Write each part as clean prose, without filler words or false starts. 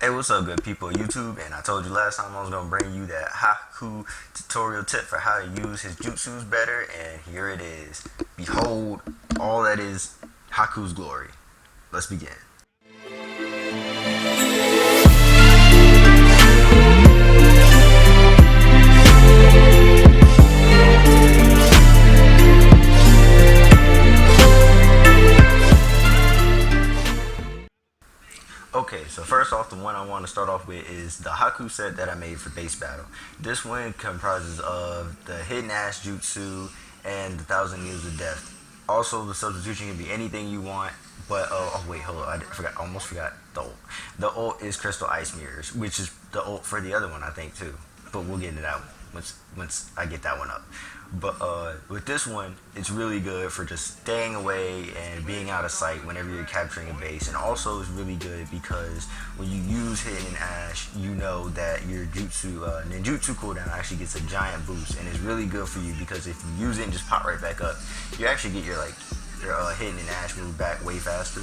Hey, what's up, good people of YouTube? And I told you last time I was going to bring you that Haku tutorial tip for how to use his jutsus better, and here it is. Behold, all that is Haku's glory. Let's begin. Okay, so first off, the one I want to start off with is the Haku set that I made for base battle. This one comprises of the Hidden Ash Jutsu and the Thousand Needles of Death. Also, the substitution can be anything you want, but oh wait, hold on, I almost forgot the ult. The ult is Crystal Ice Mirrors, which is the ult for the other one, I think too. But we'll get into that once I get that one up. But with this one, it's really good for just staying away and being out of sight whenever you're capturing a base. And also it's really good because when you use Hidden Ash, you know that your ninjutsu cooldown actually gets a giant boost. And it's really good for you because if you use it and just pop right back up, you actually get your Hidden Ash move back way faster.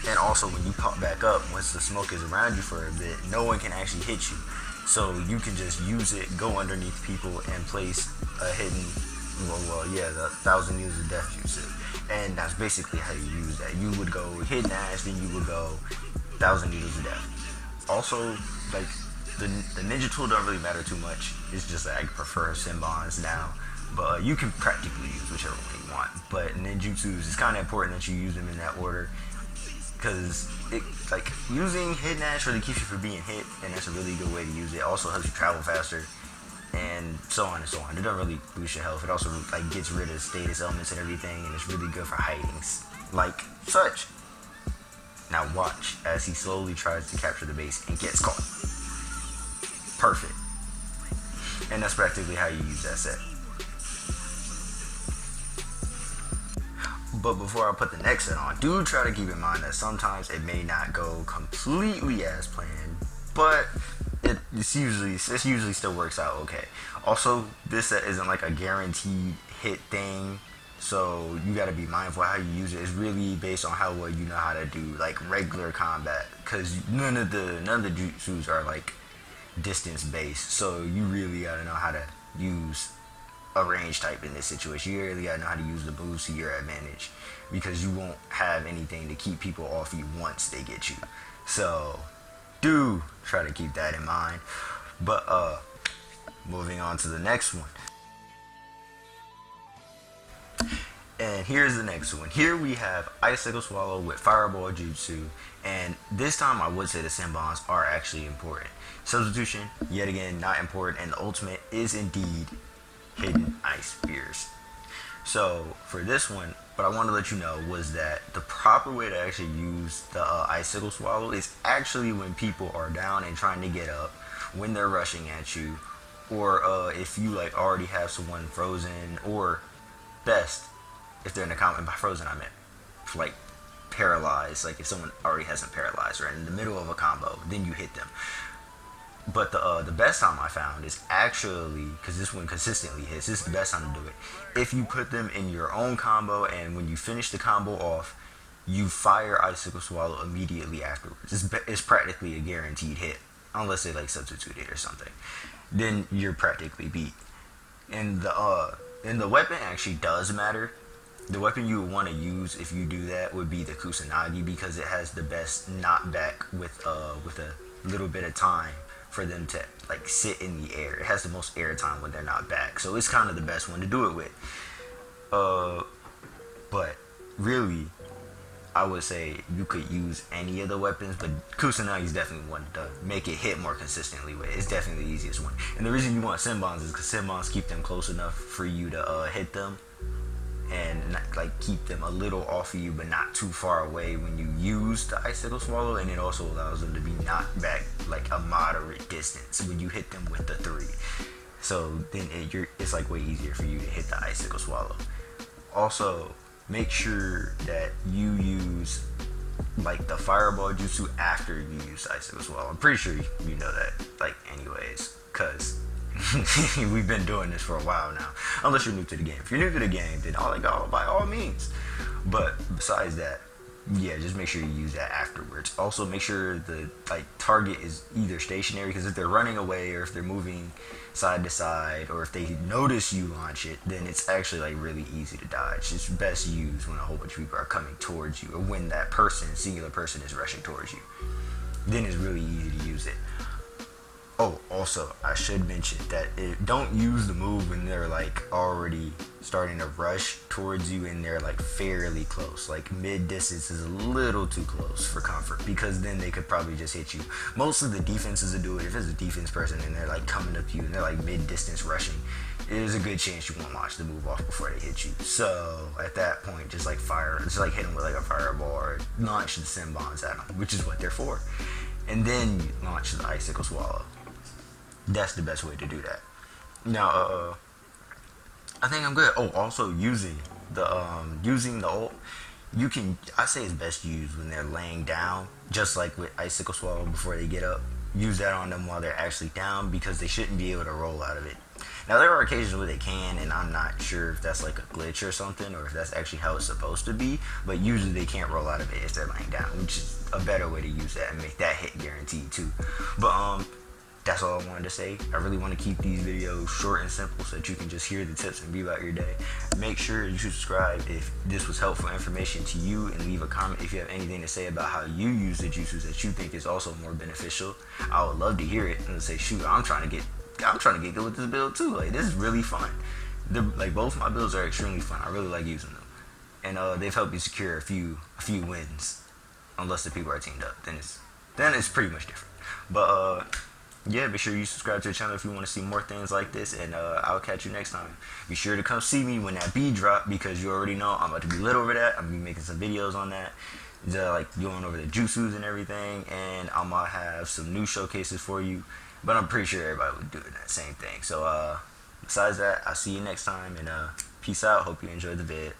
And also when you pop back up, once the smoke is around you for a bit, no one can actually hit you. So you can just use it, go underneath people, and place a hidden, the Thousand Needles of Death jutsu. And that's basically how you use that. You would go Hidden Ash, then you would go Thousand Needles of Death. Also, like, the ninja tool don't really matter too much. It's just that I prefer Senbons now. But you can practically use whichever one you want. But ninjutsus, it's kind of important that you use them in that order. Because using Hidden Ash really keeps you from being hit, and that's a really good way to use it. Also helps you travel faster, and so on and so on. It doesn't really boost your health. It also gets rid of status elements and everything, and it's really good for hiding, like such. Now watch as he slowly tries to capture the base and gets caught. Perfect. And that's practically how you use that set. But before I put the next set on, do try to keep in mind that sometimes it may not go completely as planned, but it usually still works out okay. Also, this set isn't like a guaranteed hit thing, so you got to be mindful how you use it. It's really based on how well you know how to do like regular combat, because none of the jutsus are like distance based, so you really got to know how to use a range type in this situation. You really gotta know how to use the boost to your advantage, because you won't have anything to keep people off you once they get you. So do try to keep that in mind. But moving on to the next one. And here's the next one. Here we have Icicle Swallow with Fireball Jutsu, and this time I would say the Senbons are actually important. Substitution, yet again, not important, and the ultimate is indeed Hidden Ice Spears. So for this one, what I want to let you know was that the proper way to actually use the Icicle Swallow is actually when people are down and trying to get up, when they're rushing at you, or if you already have someone frozen, or best if they're in the combat. By frozen I meant paralyzed, like if someone already has them paralyzed or in the middle of a combo, then you hit them. But the best time I found is actually, because this one consistently hits, this is the best time to do it, if you put them in your own combo, and when you finish the combo off, you fire Icicle Swallow immediately afterwards. It's practically a guaranteed hit, unless they substitute it or something. Then you're practically beat. And the weapon actually does matter. The weapon you would want to use if you do that would be the Kusanagi, because it has the best knockback with a little bit of time for them to sit in the air. It has the most air time when they're not back, so it's kind of the best one to do it with. But really, I would say you could use any of the weapons, but Kusanagi is definitely one to make it hit more consistently with. It's definitely the easiest one. And the reason you want Senbons is because Senbons keep them close enough for you to hit them, and keep them a little off of you but not too far away when you use the Icicle Swallow. And it also allows them to be knocked back a moderate distance when you hit them with the 3. So then it's way easier for you to hit the Icicle Swallow. Also, make sure that you use the Fireball Jutsu after you use the Icicle Swallow. I'm pretty sure you know that anyways, because we've been doing this for a while now. Unless you're new to the game. If you're new to the game, then by all means. But besides that, Yeah, just make sure you use that afterwards. Also, make sure the like target is either stationary, because if they're running away or if they're moving side to side or if they notice you launch it, then it's actually like really easy to dodge. It's best used when a whole bunch of people are coming towards you or when that person, singular person, is rushing towards you. Then it's really easy to use it. Oh, also, I should mention that don't use the move when they're like already starting to rush towards you and they're like fairly close. Like mid distance is a little too close for comfort, because then they could probably just hit you. Most of the defenses will do it. If it's a defense person and they're like coming up to you and they're like mid distance rushing, there's a good chance you won't launch the move off before they hit you. So at that point, just like fire, just like hit them with like a fireball or launch the sim bombs at them, which is what they're for. And then you launch the icicle swallow. That's the best way to do that. Now, I think I'm good. Oh, also using the ult, you can. I say it's best used when they're laying down, just like with icicle swallow before they get up. Use that on them while they're actually down, because they shouldn't be able to roll out of it. Now there are occasions where they can, and I'm not sure if that's like a glitch or something, or if that's actually how it's supposed to be. But usually they can't roll out of it if they're laying down, which is a better way to use that and make that hit guaranteed too. But that's all I wanted to say. I really want to keep these videos short and simple so that you can just hear the tips and be about your day. Make sure you subscribe if this was helpful information to you, and leave a comment if you have anything to say about how you use the jutsus that you think is also more beneficial. I would love to hear it and say, shoot, I'm trying to get good with this build too. Like, this is really fun. Like, both my builds are extremely fun. I really like using them, and they've helped me secure a few wins. Unless the people are teamed up, then it's pretty much different. But yeah, be sure you subscribe to the channel if you want to see more things like this, and I'll catch you next time. Be sure to come see me when that B drop, because you already know I'm about to be lit over that. I'm going to be making some videos on that, like going over the jutsus and everything, and I'm going to have some new showcases for you, but I'm pretty sure everybody would do that same thing. So besides that, I'll see you next time, and peace out. Hope you enjoyed the vid.